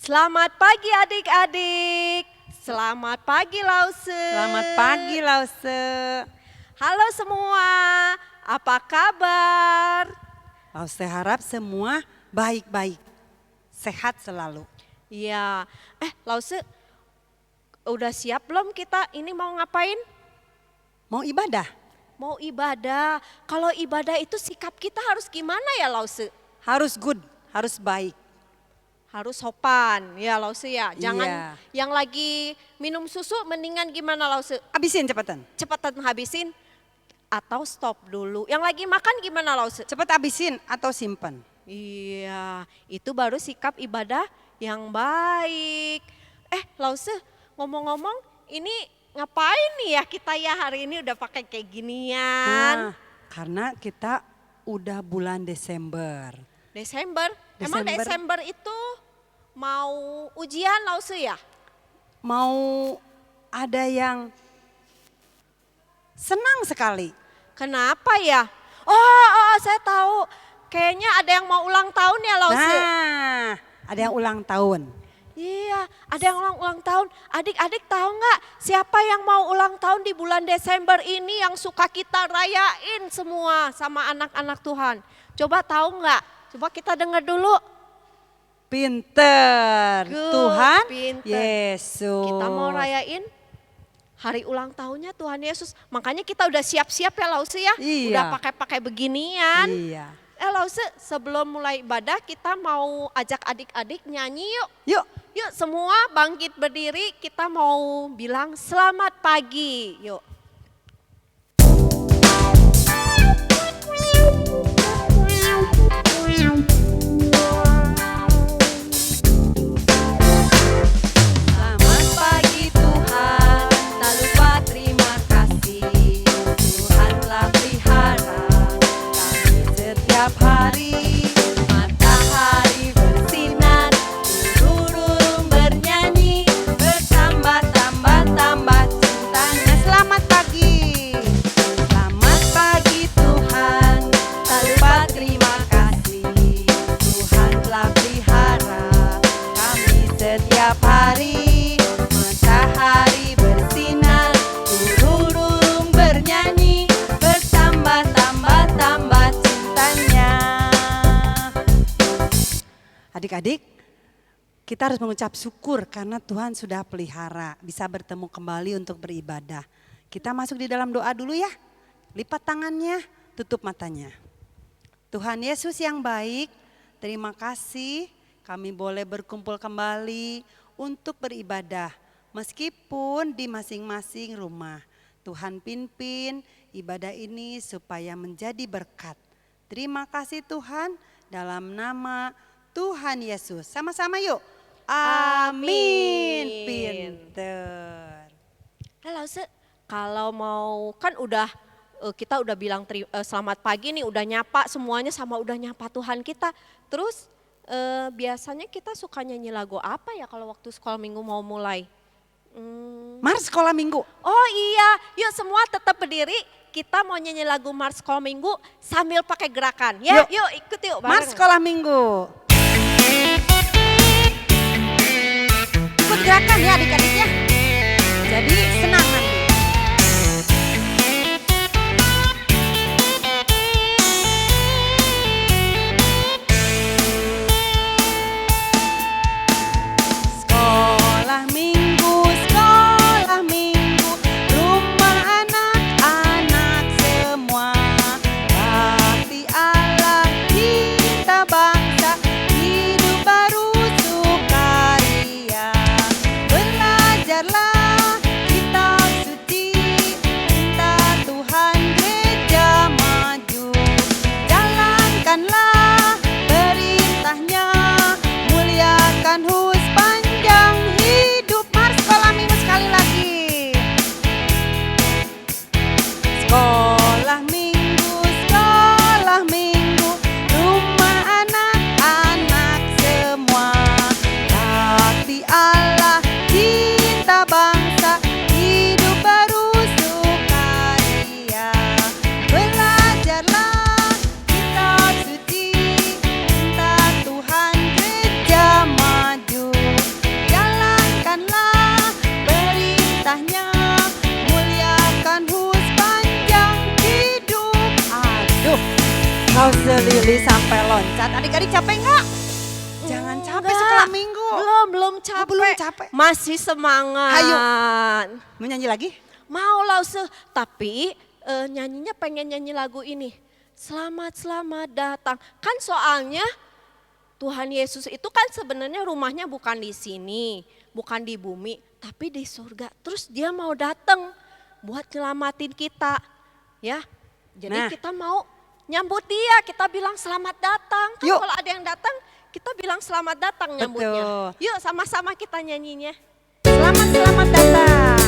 Selamat pagi adik-adik. Selamat pagi Lause. Selamat pagi Lause. Halo semua, apa kabar? Lause harap semua baik-baik, sehat selalu. Iya, Lause udah siap belum kita ini mau ngapain? Mau ibadah? Mau ibadah. Kalau ibadah itu sikap kita harus gimana ya Lause? Harus good, harus baik. Harus sopan ya Lause ya. Jangan Iya. yang lagi minum susu mendingan gimana Lause? Habisin cepetan. Cepetan habisin atau stop dulu. Yang lagi makan gimana Lause? Cepet habisin atau simpan. Iya, itu baru sikap ibadah yang baik. Lause, ngomong-ngomong ini ngapain nih ya kita ya hari ini udah pakai kayak ginian? Karena kita udah bulan Desember. Desember? Emang Desember itu mau ujian Lause ya? Mau ada yang senang sekali. Kenapa ya? Oh, saya tahu. Kayaknya ada yang mau ulang tahun ya Lause. Nah, ada yang ulang tahun. Iya, ada yang ulang tahun. Adik-adik tahu nggak siapa yang mau ulang tahun di bulan Desember ini yang suka kita rayain semua sama anak-anak Tuhan? Coba tahu nggak? Coba kita dengar dulu. Pinter, Good, Tuhan pinter. Yesus. Kita mau rayain hari ulang tahunnya Tuhan Yesus. Makanya kita udah siap-siap ya Lause ya. Iya. Udah pakai-pakai beginian. Iya. Lause, sebelum mulai ibadah kita mau ajak adik-adik nyanyi yuk. Yuk. Yuk semua bangkit berdiri, kita mau bilang selamat pagi. Yuk. Selamat pagi Tuhan, tak lupa terima kasih. Tuhan telah pelihara kami setiap hari. Matahari bersinar, burung bernyanyi, bertambah-tambah cintanya. Selamat pagi. Selamat pagi Tuhan, tak lupa terima kasih. Tuhan telah pelihara kami setiap hari. Matahari bersinar, burung bernyanyi, bertambah-tambah cintanya. Adik-adik, kita harus mengucap syukur karena Tuhan sudah pelihara, bisa bertemu kembali untuk beribadah. Kita masuk di dalam doa dulu ya. Lipat tangannya, tutup matanya. Tuhan Yesus yang baik, terima kasih kami boleh berkumpul kembali untuk beribadah. Meskipun di masing-masing rumah. Tuhan pimpin ibadah ini supaya menjadi berkat. Terima kasih Tuhan, dalam nama Tuhan Yesus. Sama-sama yuk. Amin. Amin. Pinter. Lause, kalau mau kan udah kita udah bilang selamat pagi nih, udah nyapa semuanya sama udah nyapa Tuhan kita. Terus biasanya kita suka nyanyi lagu apa ya kalau waktu sekolah minggu mau mulai? Mars sekolah minggu. Oh iya, yuk semua tetap berdiri. Kita mau nyanyi lagu Mars sekolah minggu sambil pakai gerakan. Ya, yuk ikut yuk. Mars bareng. sekolah minggu. Ikut gerakan ya adik-adik ya. Jadi senang nanti. Sekolah minggu, rumah anak-anak semua. Bakti Allah kita bangsa, hidup baru sukaria. Belajarlah kitab istirahat. Adik-adik capek nggak? Jangan capek Enggak. setelah minggu. Belum capek. belum capek. Masih semangat. Ayo. Mau nyanyi lagi? Mau Lause, tapi nyanyinya pengen nyanyi lagu ini. Selamat datang. Kan soalnya Tuhan Yesus itu kan sebenarnya rumahnya bukan di sini, bukan di bumi, tapi di surga. Terus dia mau datang buat nyelamatin kita. Ya. Jadi kita mau nyambut dia, kita bilang selamat datang. Kan Yuk. kalau ada yang datang, kita bilang selamat datang nyambutnya. Betul. Yuk sama-sama kita nyanyinya. Selamat datang.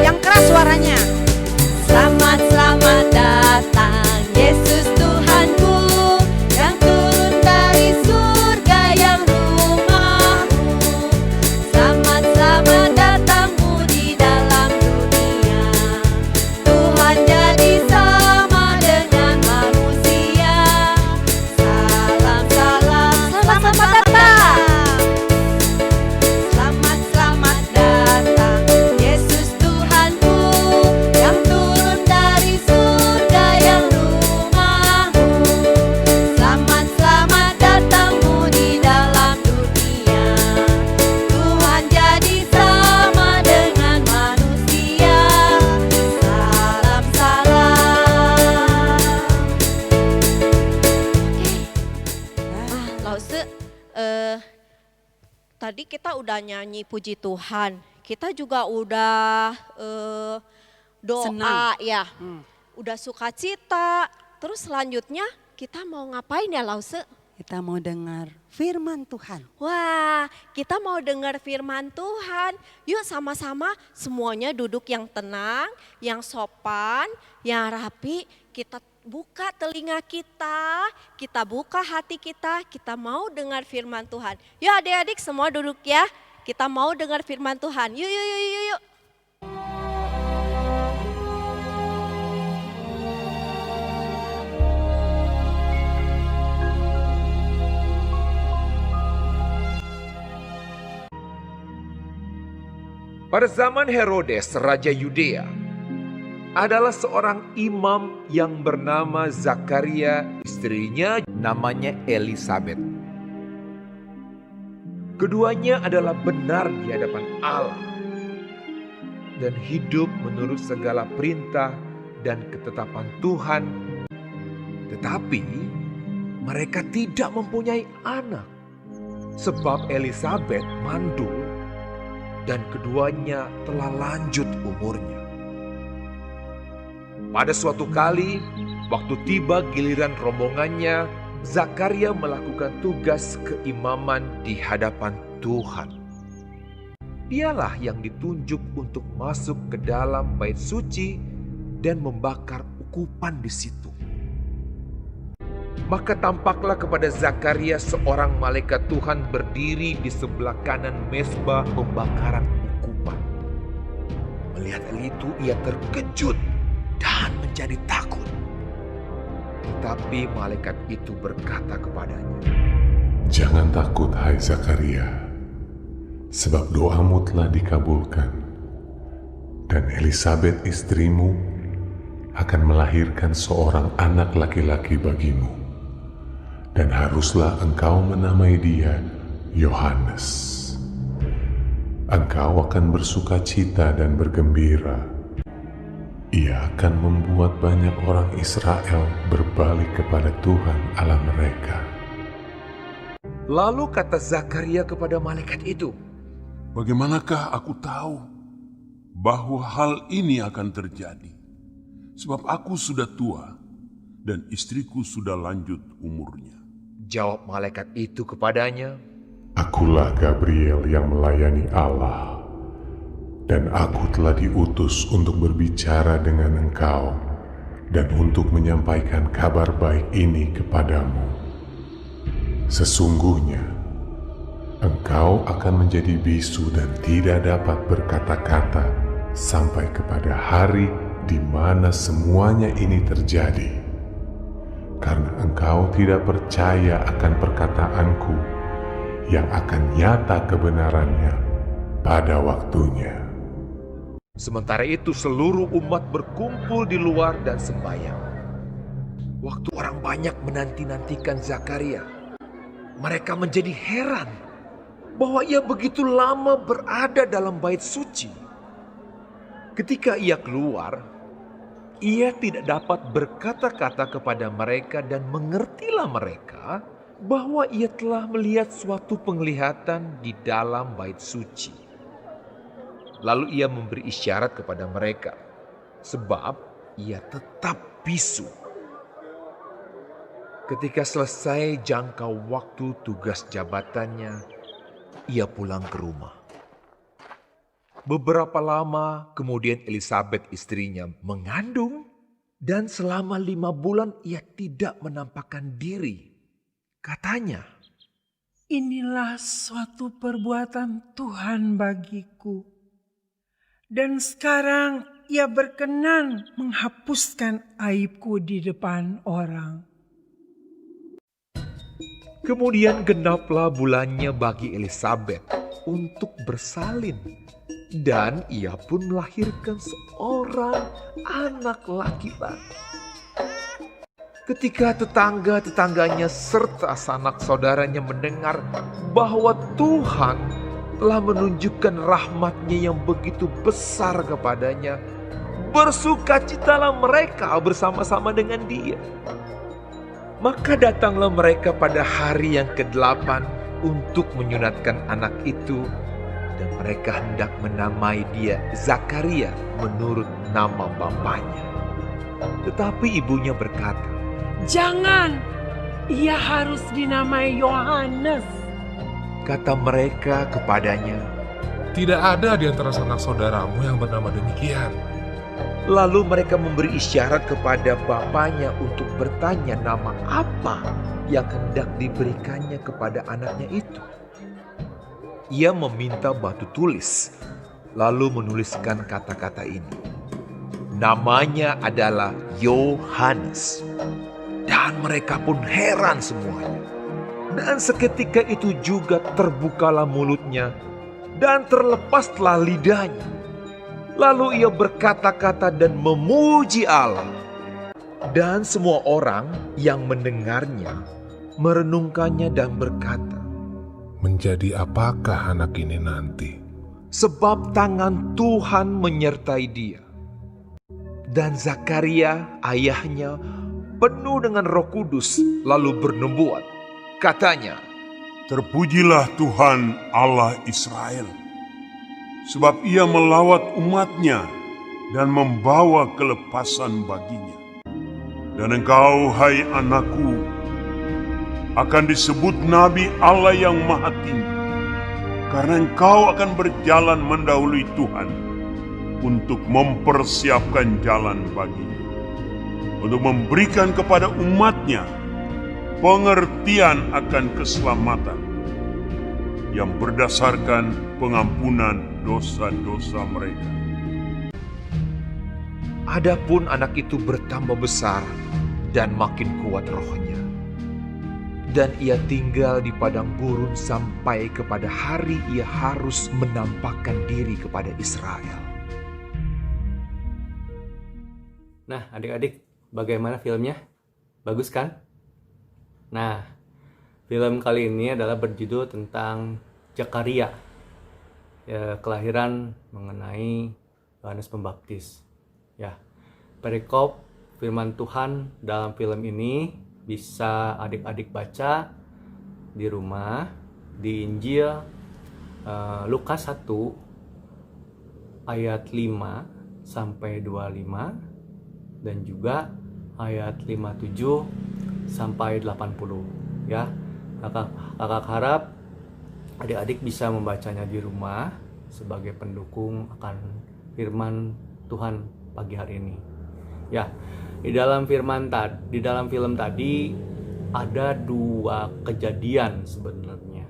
Yang keras suaranya. Selamat datang Yesus Tuhanku yang turun dari surga yang rumahmu. Selamat datangmu di dalam dunia. Tuhan jadi sama dengan manusia. Salam selamat datang. Selamat datang Yesus Tuhanku yang turun dari surga yang rumahmu. Selamat datangmu di dalam dunia. Tuhan jadi sama dengan manusia. Salam. Lause, tadi kita udah nyanyi puji Tuhan. Kita juga udah doa Senang. ya. Udah sukacita. Terus selanjutnya kita mau ngapain ya Lause? Kita mau dengar firman Tuhan. Wah, kita mau dengar firman Tuhan. Yuk sama-sama semuanya duduk yang tenang, yang sopan, yang rapi. Kita buka telinga kita buka hati kita mau dengar firman Tuhan. Yuk adik-adik semua duduk ya. Kita mau dengar firman Tuhan. Yuk. Pada zaman Herodes, Raja Yudea, adalah seorang imam yang bernama Zakaria, istrinya namanya Elisabet. Keduanya adalah benar di hadapan Allah dan hidup menurut segala perintah dan ketetapan Tuhan. Tetapi mereka tidak mempunyai anak sebab Elisabet mandul dan keduanya telah lanjut umurnya. Pada suatu kali, waktu tiba giliran rombongannya, Zakaria melakukan tugas keimaman di hadapan Tuhan. Dialah yang ditunjuk untuk masuk ke dalam bait suci dan membakar ukupan di situ. Maka tampaklah kepada Zakaria seorang malaikat Tuhan berdiri di sebelah kanan mezbah pembakaran ukupan. Melihat hal itu ia terkejut dan menjadi takut. Tetapi malaikat itu berkata kepadanya, "Jangan takut, hai Zakaria, sebab doamu telah dikabulkan, dan Elisabet istrimu akan melahirkan seorang anak laki-laki bagimu, dan haruslah engkau menamai dia Yohanes. Engkau akan bersukacita dan bergembira. Ia akan membuat banyak orang Israel berbalik kepada Tuhan Allah mereka." Lalu kata Zakaria kepada malaikat itu, Bagaimanakah aku tahu bahwa hal ini akan terjadi? Sebab aku sudah tua dan istriku sudah lanjut umurnya. jawab malaikat itu kepadanya, Akulah Gabriel yang melayani Allah, dan aku telah diutus untuk berbicara dengan engkau dan untuk menyampaikan kabar baik ini kepadamu. Sesungguhnya, engkau akan menjadi bisu dan tidak dapat berkata-kata sampai kepada hari di mana semuanya ini terjadi, karena engkau tidak percaya akan perkataanku yang akan nyata kebenarannya pada waktunya. Sementara itu seluruh umat berkumpul di luar dan sembahyang. Waktu orang banyak menanti-nantikan Zakaria, mereka menjadi heran bahwa ia begitu lama berada dalam bait suci. Ketika ia keluar, ia tidak dapat berkata-kata kepada mereka dan mengertilah mereka bahwa ia telah melihat suatu penglihatan di dalam bait suci. Lalu ia memberi isyarat kepada mereka, sebab ia tetap bisu. Ketika selesai jangka waktu tugas jabatannya, ia pulang ke rumah. Beberapa lama kemudian Elisabet istrinya mengandung, dan selama 5 bulan ia tidak menampakkan diri. Katanya, "Inilah suatu perbuatan Tuhan bagiku. Dan sekarang ia berkenan menghapuskan aibku di depan orang." kemudian genaplah bulannya bagi Elisabet untuk bersalin. Dan ia pun melahirkan seorang anak laki-laki. Ketika tetangga-tetangganya serta sanak saudaranya mendengar bahwa Tuhan telah menunjukkan rahmat-Nya yang begitu besar kepadanya, bersukacitalah mereka bersama-sama dengan dia. Maka datanglah mereka pada hari yang ke-8 untuk menyunatkan anak itu, dan mereka hendak menamai dia Zakaria menurut nama bapaknya. Tetapi ibunya berkata, "Jangan, ia harus dinamai Yohanes." kata mereka kepadanya. Tidak ada di antara sanak saudaramu yang bernama demikian. Lalu mereka memberi isyarat kepada bapaknya untuk bertanya nama apa yang hendak diberikannya kepada anaknya itu. Ia meminta batu tulis, lalu menuliskan kata-kata ini. Namanya adalah Yohanes. Dan mereka pun heran semuanya. Dan seketika itu juga terbukalah mulutnya dan terlepaslah lidahnya. Lalu ia berkata-kata dan memuji Allah. Dan semua orang yang mendengarnya merenungkannya dan berkata, Menjadi apakah anak ini nanti? sebab tangan Tuhan menyertai dia. Dan Zakaria ayahnya penuh dengan Roh Kudus lalu bernubuat. Katanya, Terpujilah Tuhan Allah Israel, sebab ia melawat umatnya dan membawa kelepasan baginya. Dan engkau, hai anakku, akan disebut Nabi Allah yang Maha Tinggi, karena engkau akan berjalan mendahului Tuhan untuk mempersiapkan jalan baginya, untuk memberikan kepada umatnya pengertian akan keselamatan yang berdasarkan pengampunan dosa-dosa mereka. adapun anak itu bertambah besar dan makin kuat rohnya. Dan ia tinggal di padang gurun sampai kepada hari ia harus menampakkan diri kepada Israel. Nah, adik-adik, bagaimana filmnya? Bagus kan? Nah, film kali ini adalah berjudul tentang Zakaria, ya, kelahiran mengenai Yohanes Pembaptis. Ya, perikop firman Tuhan dalam film ini bisa adik-adik baca di rumah di Injil Lukas 1 ayat 5 sampai 25 dan juga ayat 57 sampai 80 ya. Kakak harap adik-adik bisa membacanya di rumah sebagai pendukung akan firman Tuhan pagi hari ini. Ya, di dalam film tadi ada 2 kejadian sebenarnya.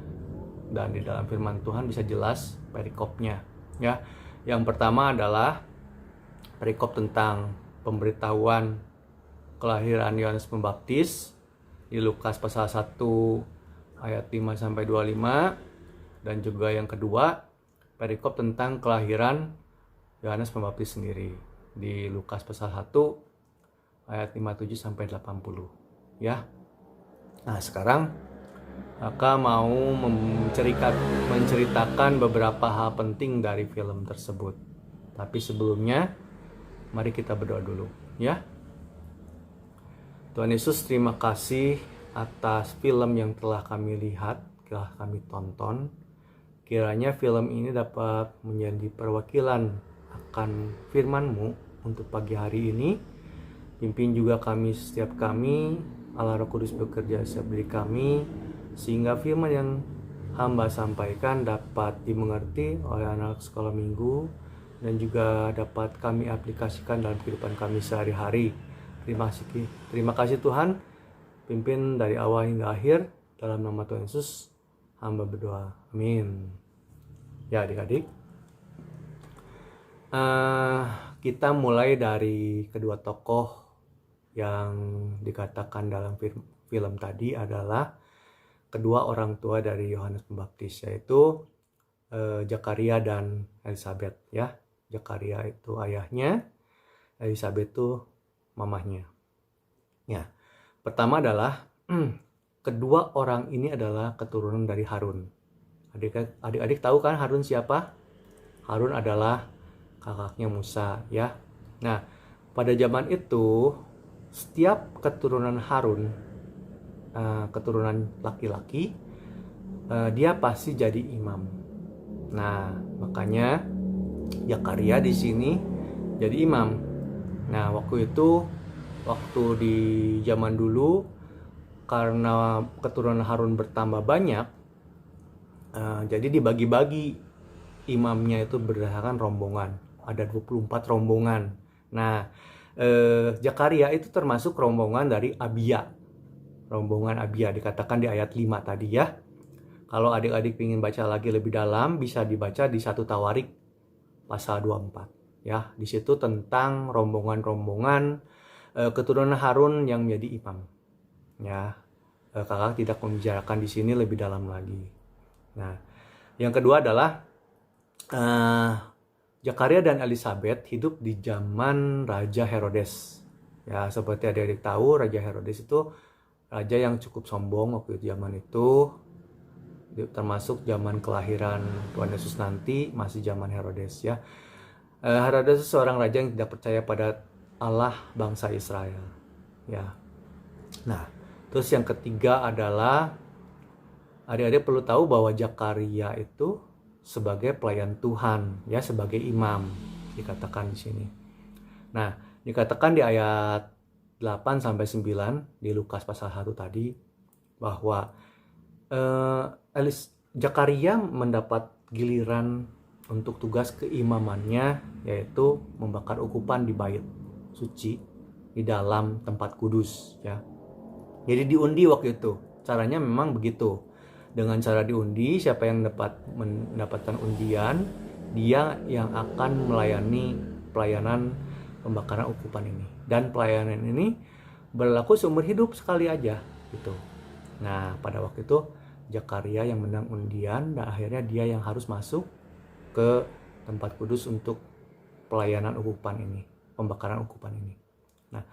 Dan di dalam firman Tuhan bisa jelas perikopnya, ya. Yang pertama adalah perikop tentang pemberitahuan kelahiran Yohanes Pembaptis di Lukas pasal 1 ayat 5 sampai 25, dan juga yang kedua perikop tentang kelahiran Yohanes Pembaptis sendiri di Lukas pasal 1 ayat 57 sampai 80 ya. Nah, sekarang Kakak mau menceritakan beberapa hal penting dari film tersebut. Tapi sebelumnya, mari kita berdoa dulu ya. Tuhan Yesus, terima kasih atas film yang telah kami lihat, telah kami tonton. Kiranya film ini dapat menjadi perwakilan akan firman-Mu untuk pagi hari ini. Pimpin juga kami, setiap kami, Allah Roh Kudus bekerja setiap diri kami, sehingga firman yang hamba sampaikan dapat dimengerti oleh anak sekolah minggu dan juga dapat kami aplikasikan dalam kehidupan kami sehari-hari. Terima kasih Tuhan, pimpin dari awal hingga akhir, dalam nama Tuhan Yesus hamba berdoa, amin. Ya adik-adik, kita mulai dari kedua tokoh yang dikatakan dalam film tadi adalah kedua orang tua dari Yohanes Pembaptis, yaitu Zakaria dan Elisabet ya. Zakaria itu ayahnya, Elisabet itu mamahnya. Ya, pertama adalah kedua orang ini adalah keturunan dari Harun. Adik-adik tahu kan Harun siapa? Harun adalah kakaknya Musa ya. Nah, pada zaman itu setiap keturunan Harun, keturunan laki-laki, dia pasti jadi imam. Nah, makanya Zakaria di sini jadi imam. Nah, waktu di zaman dulu, karena keturunan Harun bertambah banyak, jadi dibagi-bagi imamnya itu berdasarkan rombongan. Ada 24 rombongan. Nah, Zakaria itu termasuk rombongan dari Abia. Rombongan Abia dikatakan di ayat 5 tadi ya. Kalau adik-adik ingin baca lagi lebih dalam, bisa dibaca di 1 Tawarik pasal 24 ya. Di situ tentang rombongan-rombongan keturunan Harun yang menjadi imam. Ya, kakak tidak membicarakan di sini lebih dalam lagi. Nah, yang kedua adalah Zakaria dan Elisabet hidup di zaman Raja Herodes. Ya, seperti adik-adik tahu, Raja Herodes itu raja yang cukup sombong waktu itu, zaman itu, termasuk zaman kelahiran Tuhan Yesus nanti, masih zaman Herodes ya. Herodes itu seorang raja yang tidak percaya pada Allah bangsa Israel ya. Nah, terus yang ketiga adalah adik-adik perlu tahu bahwa Zakaria itu sebagai pelayan Tuhan ya, sebagai imam dikatakan di sini. Nah, dikatakan di ayat 8 sampai 9 di Lukas pasal 1 tadi bahwa Zakaria mendapat giliran untuk tugas keimamannya, yaitu membakar ukupan di bait suci di dalam tempat kudus ya. Jadi diundi waktu itu. Caranya memang begitu. Dengan cara diundi, siapa yang mendapatkan undian, dia yang akan melayani pelayanan pembakaran ukupan ini. Dan pelayanan ini berlaku seumur hidup sekali aja gitu. Nah, pada waktu itu Zakaria yang menang undian dan akhirnya dia yang harus masuk ke tempat kudus untuk pelayanan ukupan ini, pembakaran ukupan ini. Nah,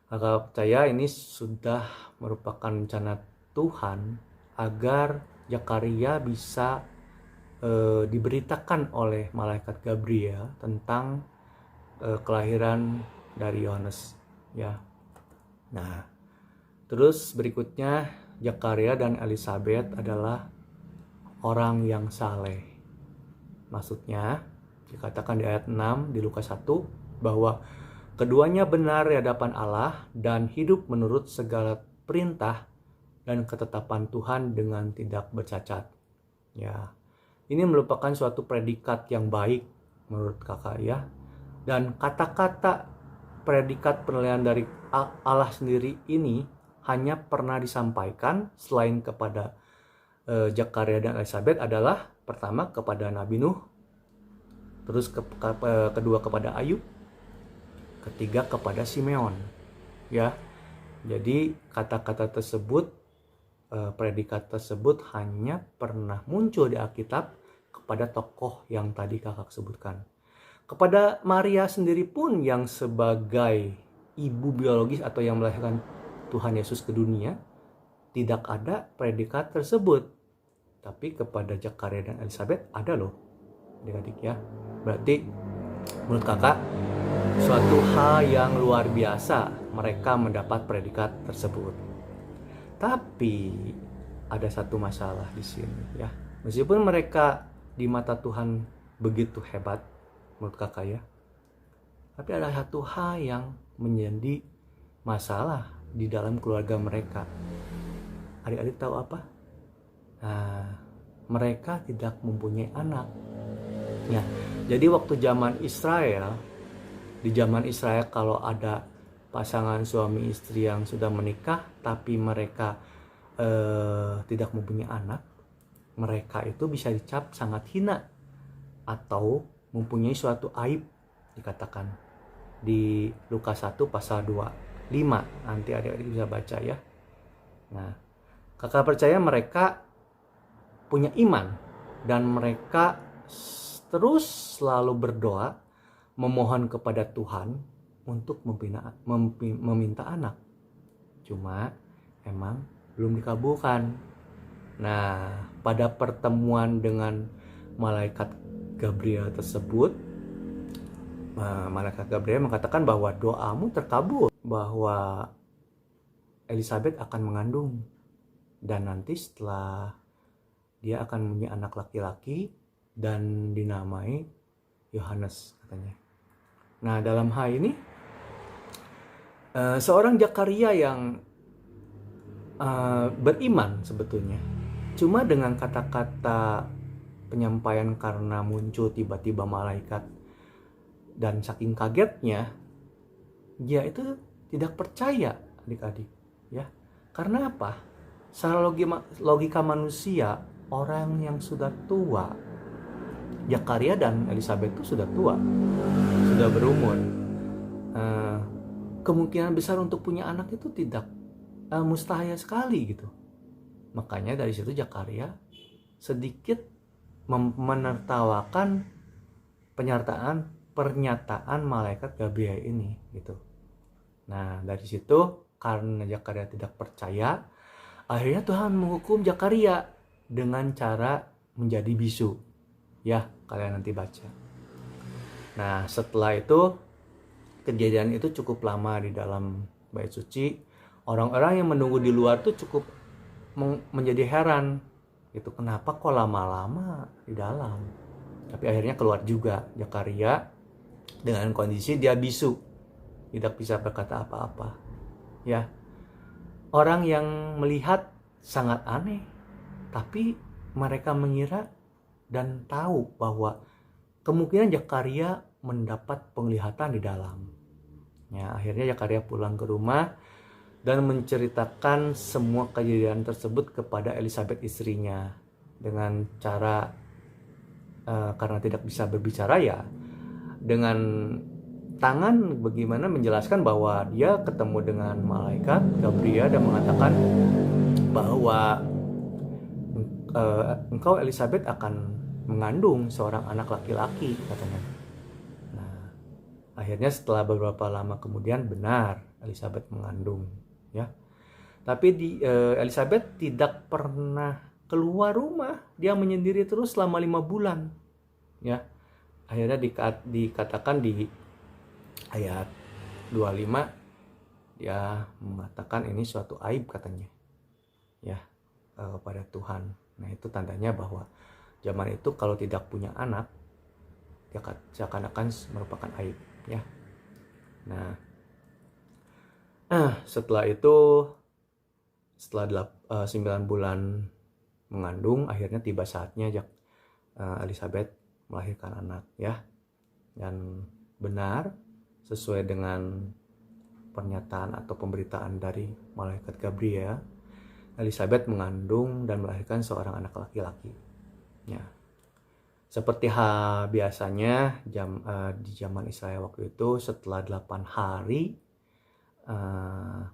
kakak percaya ini sudah merupakan rencana Tuhan agar Zakaria bisa diberitakan oleh malaikat Gabriel tentang kelahiran dari Yohanes ya. Nah, terus berikutnya Zakaria dan Elisabet adalah orang yang saleh. Maksudnya dikatakan di ayat 6 di Lukas 1 bahwa keduanya benar di hadapan Allah dan hidup menurut segala perintah dan ketetapan Tuhan dengan tidak bercacat. Ya, ini merupakan suatu predikat yang baik menurut kakak ya. Dan kata-kata predikat penilaian dari Allah sendiri ini hanya pernah disampaikan selain kepada Zakaria dan Elisabet adalah pertama kepada Nabi Nuh, terus kedua kepada Ayub, ketiga kepada Simeon. Ya, jadi kata-kata tersebut, predikat tersebut hanya pernah muncul di Alkitab kepada tokoh yang tadi kakak sebutkan. Kepada Maria sendiri pun yang sebagai ibu biologis atau yang melahirkan Tuhan Yesus ke dunia, tidak ada predikat tersebut. Tapi kepada Zakaria dan Elizabeth ada loh, adik-adik ya. Berarti menurut kakak suatu hal yang luar biasa mereka mendapat predikat tersebut. Tapi ada satu masalah di sini ya. Meskipun mereka di mata Tuhan begitu hebat menurut kakak ya, tapi ada satu hal yang menjadi masalah di dalam keluarga mereka. Adik-adik tahu apa? Nah, mereka tidak mempunyai anak. Ya, jadi waktu zaman Israel, di zaman Israel kalau ada pasangan suami istri yang sudah menikah tapi mereka tidak mempunyai anak, mereka itu bisa dicap sangat hina atau mempunyai suatu aib, dikatakan di Lukas 1 pasal 25. Nanti adik-adik bisa baca ya. Nah, kakak percaya mereka punya iman dan mereka terus selalu berdoa memohon kepada Tuhan untuk meminta anak. Cuma emang belum dikabulkan. Nah, pada pertemuan dengan malaikat Gabriel tersebut, malaikat Gabriel mengatakan bahwa doamu terkabul, bahwa Elizabeth akan mengandung dan nanti setelah dia akan mempunyai anak laki-laki dan dinamai Yohanes katanya. Nah, dalam hal ini seorang Zakaria yang beriman sebetulnya, cuma dengan kata-kata penyampaian karena muncul tiba-tiba malaikat dan saking kagetnya dia itu tidak percaya, adik-adik ya. Karena apa? Secara logika manusia, orang yang sudah tua, Zakaria dan Elizabeth itu sudah tua, sudah berumur, kemungkinan besar untuk punya anak itu tidak mustahil sekali gitu. Makanya dari situ Zakaria sedikit menertawakan pernyataan malaikat Gabriel ini gitu. Nah, dari situ karena Zakaria tidak percaya, akhirnya Tuhan menghukum Zakaria dengan cara menjadi bisu. Ya, kalian nanti baca. Nah, setelah itu kejadian itu cukup lama di dalam bait suci. Orang-orang yang menunggu di luar tuh cukup menjadi heran gitu, kenapa kok lama-lama di dalam. Tapi akhirnya keluar juga Zakaria dengan kondisi dia bisu, tidak bisa berkata apa-apa. Ya, orang yang melihat sangat aneh, tapi mereka mengira dan tahu bahwa kemungkinan Zakaria mendapat penglihatan di dalam. Ya, akhirnya Zakaria pulang ke rumah dan menceritakan semua kejadian tersebut kepada Elizabeth istrinya dengan cara karena tidak bisa berbicara ya, dengan tangan bagaimana menjelaskan bahwa dia ketemu dengan malaikat Gabriel dan mengatakan bahwa engkau Elizabeth akan mengandung seorang anak laki-laki katanya. Nah, akhirnya setelah beberapa lama kemudian benar Elizabeth mengandung ya. Tapi Elizabeth tidak pernah keluar rumah, dia menyendiri terus selama 5 bulan ya. Akhirnya dikatakan di ayat 25 dia mengatakan ini suatu aib katanya ya kepada Tuhan. Nah, itu tandanya bahwa zaman itu kalau tidak punya anak ya seakan-akan merupakan aib ya. Nah, setelah itu setelah 9 bulan mengandung, akhirnya tiba saatnya Elizabeth melahirkan anak ya. Dan benar sesuai dengan pernyataan atau pemberitaan dari malaikat Gabriel, Elizabeth mengandung dan melahirkan seorang anak laki-laki. Ya. Seperti biasanya di zaman Israel waktu itu setelah 8 hari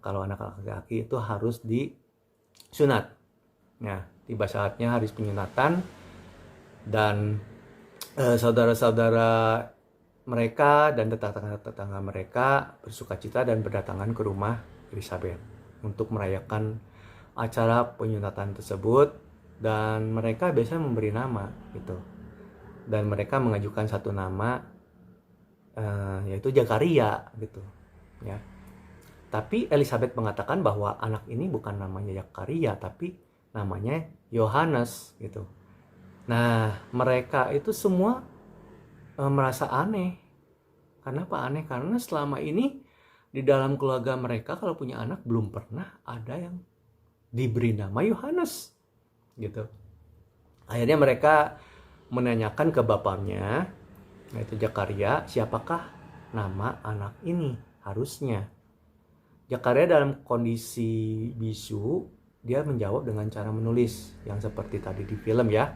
kalau anak laki-laki itu harus disunat. Nah, tiba saatnya hari penyunatan dan saudara-saudara mereka dan tetangga-tetangga mereka bersukacita dan berdatangan ke rumah Elizabeth untuk merayakan acara penyunatan tersebut, dan mereka biasanya memberi nama gitu. Dan mereka mengajukan satu nama, yaitu Zakaria gitu ya. Tapi Elizabeth mengatakan bahwa anak ini bukan namanya Zakaria, tapi namanya Yohanes gitu. Nah, mereka itu semua merasa aneh. Kenapa aneh? Karena selama ini di dalam keluarga mereka kalau punya anak belum pernah ada yang diberi nama Yohanes gitu. Akhirnya mereka menanyakan ke bapaknya, yaitu Zakaria, siapakah nama anak ini harusnya. Zakaria dalam kondisi bisu, dia menjawab dengan cara menulis yang seperti tadi di film ya.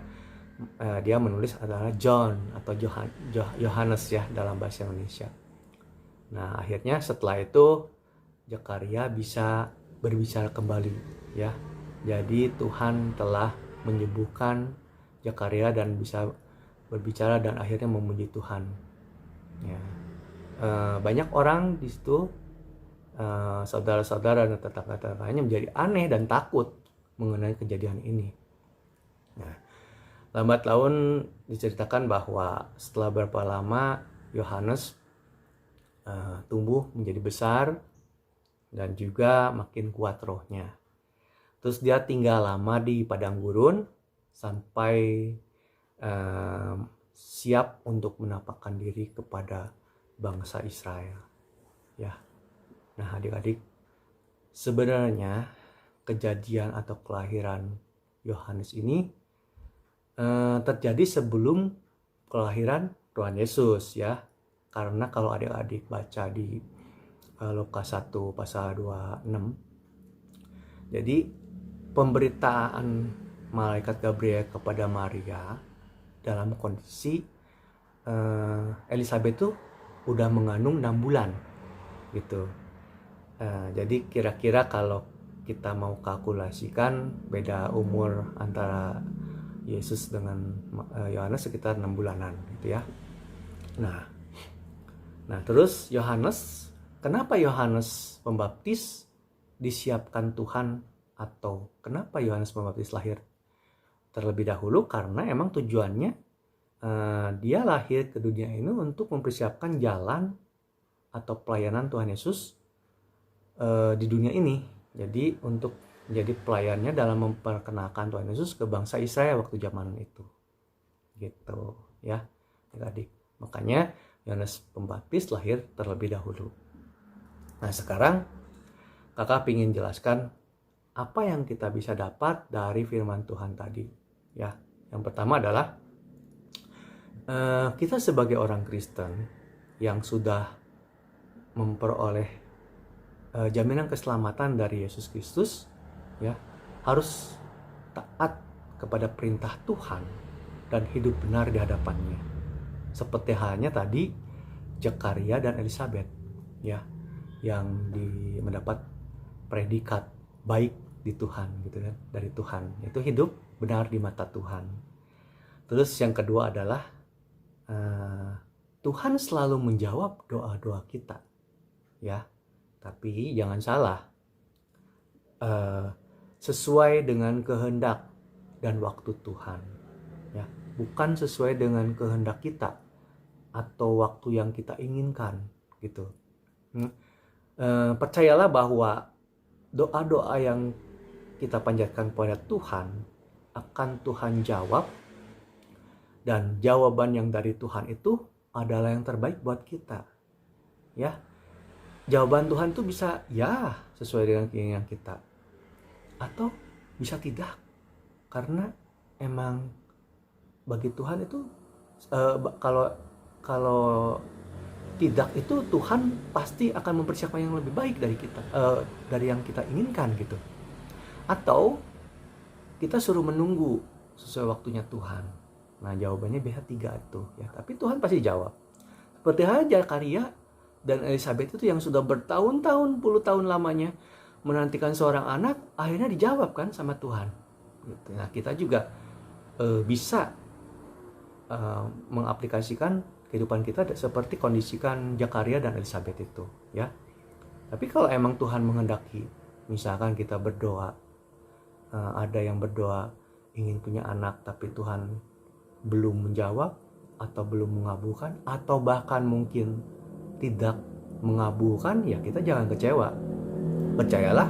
Dia menulis adalah John atau Yohanes ya dalam bahasa Indonesia. Nah, akhirnya setelah itu Zakaria bisa berbicara kembali ya. Jadi Tuhan telah menyembuhkan Zakaria dan bisa berbicara dan akhirnya memuji Tuhan. Ya. Banyak orang di situ, saudara-saudara dan tetangga-tetangganya menjadi aneh dan takut mengenai kejadian ini. Nah, lambat laun diceritakan bahwa setelah berapa lama Yohanes tumbuh menjadi besar dan juga makin kuat rohnya. Terus dia tinggal lama di padang gurun sampai siap untuk menampakkan diri kepada bangsa Israel. Ya. Nah, adik-adik, sebenarnya kejadian atau kelahiran Yohanes ini terjadi sebelum kelahiran Tuhan Yesus ya. Karena kalau adik-adik baca di Lukas 1 pasal 26, jadi pemberitaan malaikat Gabriel kepada Maria dalam kondisi Elizabeth itu udah mengandung 6 bulan gitu. Jadi kira-kira kalau kita mau kalkulasikan beda umur antara Yesus dengan Yohanes sekitar 6 bulanan gitu ya. Nah terus Yohanes, kenapa Yohanes Pembaptis disiapkan Tuhan, atau kenapa Yohanes Pembaptis lahir terlebih dahulu? Karena emang tujuannya dia lahir ke dunia ini untuk mempersiapkan jalan atau pelayanan Tuhan Yesus di dunia ini. Jadi untuk menjadi pelayannya dalam memperkenalkan Tuhan Yesus ke bangsa Israel waktu zaman itu. Gitu ya, adik-adik. Makanya Yohanes Pembaptis lahir terlebih dahulu. Nah, sekarang kakak ingin jelaskan apa yang kita bisa dapat dari firman Tuhan tadi. Ya, yang pertama adalah kita sebagai orang Kristen yang sudah memperoleh jaminan keselamatan dari Yesus Kristus, ya, harus taat kepada perintah Tuhan dan hidup benar di hadapannya. Seperti halnya tadi Zakaria dan Elizabeth, ya, yang mendapat predikat baik di Tuhan gitu kan, dari Tuhan, itu hidup benar di mata Tuhan. Terus yang kedua adalah Tuhan selalu menjawab doa-doa kita, ya. Tapi jangan salah, sesuai dengan kehendak dan waktu Tuhan, ya, bukan sesuai dengan kehendak kita atau waktu yang kita inginkan, gitu. Percayalah bahwa doa-doa yang kita panjatkan kepada Tuhan akan Tuhan jawab, dan jawaban yang dari Tuhan itu adalah yang terbaik buat kita, ya. Jawaban Tuhan itu bisa ya sesuai dengan keinginan kita, atau bisa tidak, karena emang bagi Tuhan itu kalau tidak itu Tuhan pasti akan mempersiapkan yang lebih baik dari kita, dari yang kita inginkan gitu. Atau kita suruh menunggu sesuai waktunya Tuhan. Nah, jawabannya bisa 3 itu ya, tapi Tuhan pasti jawab. Seperti halnya Zakaria dan Elizabeth itu yang sudah bertahun-tahun, puluh tahun lamanya menantikan seorang anak, akhirnya dijawab kan sama Tuhan. Gitu. Nah, kita juga bisa mengaplikasikan kehidupan kita seperti kondisikan Zakaria dan Elizabeth itu, ya. Tapi kalau emang Tuhan menghendaki, misalkan kita berdoa, ada yang berdoa ingin punya anak tapi Tuhan belum menjawab atau belum mengabulkan atau bahkan mungkin tidak mengabulkan, ya kita jangan kecewa. Percayalah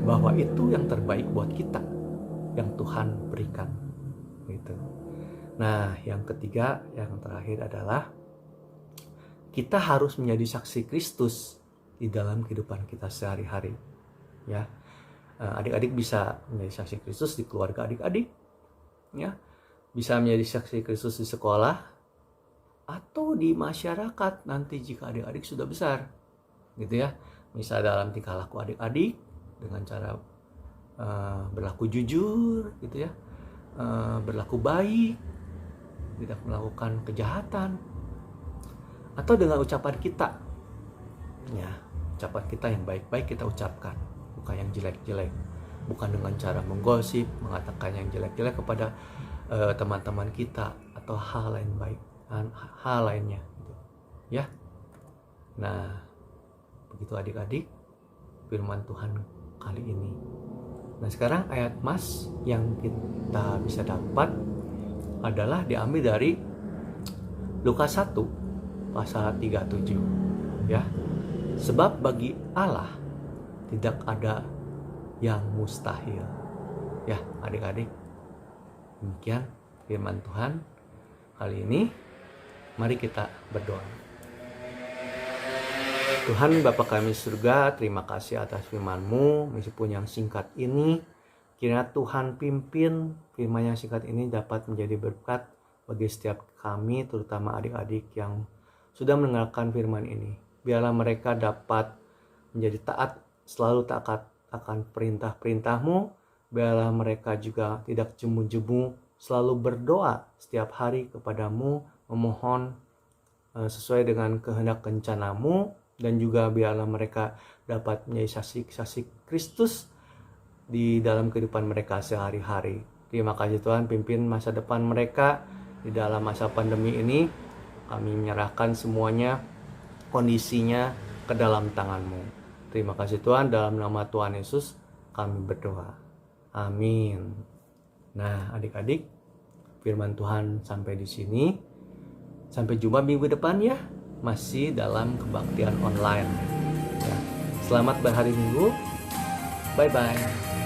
bahwa itu yang terbaik buat kita yang Tuhan berikan gitu. Nah, yang ketiga, yang terakhir adalah kita harus menjadi saksi Kristus di dalam kehidupan kita sehari-hari, ya. Adik-adik bisa menjadi saksi Kristus di keluarga adik-adik, ya. Bisa menjadi saksi Kristus di sekolah atau di masyarakat nanti jika adik-adik sudah besar, gitu ya. Misal dalam tingkah laku adik-adik dengan cara berlaku jujur, gitu ya, berlaku baik, tidak melakukan kejahatan, atau dengan ucapan kita, ya, ucapan kita yang baik-baik kita ucapkan, bukan yang jelek-jelek, bukan dengan cara menggosip, mengatakan yang jelek-jelek kepada teman-teman kita atau hal lainnya, gitu. Ya. Nah, begitu adik-adik firman Tuhan kali ini. Nah, sekarang ayat mas yang kita bisa dapat adalah diambil dari Lukas 1 pasal 37, ya. Sebab bagi Allah tidak ada yang mustahil. Ya, adik-adik. Demikian firman Tuhan kali ini. Mari kita berdoa. Tuhan Bapa kami surga, terima kasih atas firman-Mu, meskipun yang singkat ini. Kiranya Tuhan pimpin firman yang singkat ini dapat menjadi berkat bagi setiap kami, terutama adik-adik yang sudah mendengarkan firman ini. Biarlah mereka dapat menjadi taat, selalu taat akan perintah-perintah-Mu. Biarlah mereka juga tidak jemu-jemu, selalu berdoa setiap hari kepadamu, memohon sesuai dengan kehendak rencana-Mu. Dan juga biarlah mereka dapat menjadi saksi-saksi Kristus di dalam kehidupan mereka sehari-hari. Terima kasih Tuhan, pimpin masa depan mereka di dalam masa pandemi ini. Kami menyerahkan semuanya, kondisinya ke dalam tangan-Mu. Terima kasih Tuhan, dalam nama Tuhan Yesus kami berdoa. Amin. Nah, adik-adik, firman Tuhan sampai di sini. Sampai jumpa minggu depan ya, masih dalam kebaktian online. Ya. Selamat berhari Minggu. Bye-bye.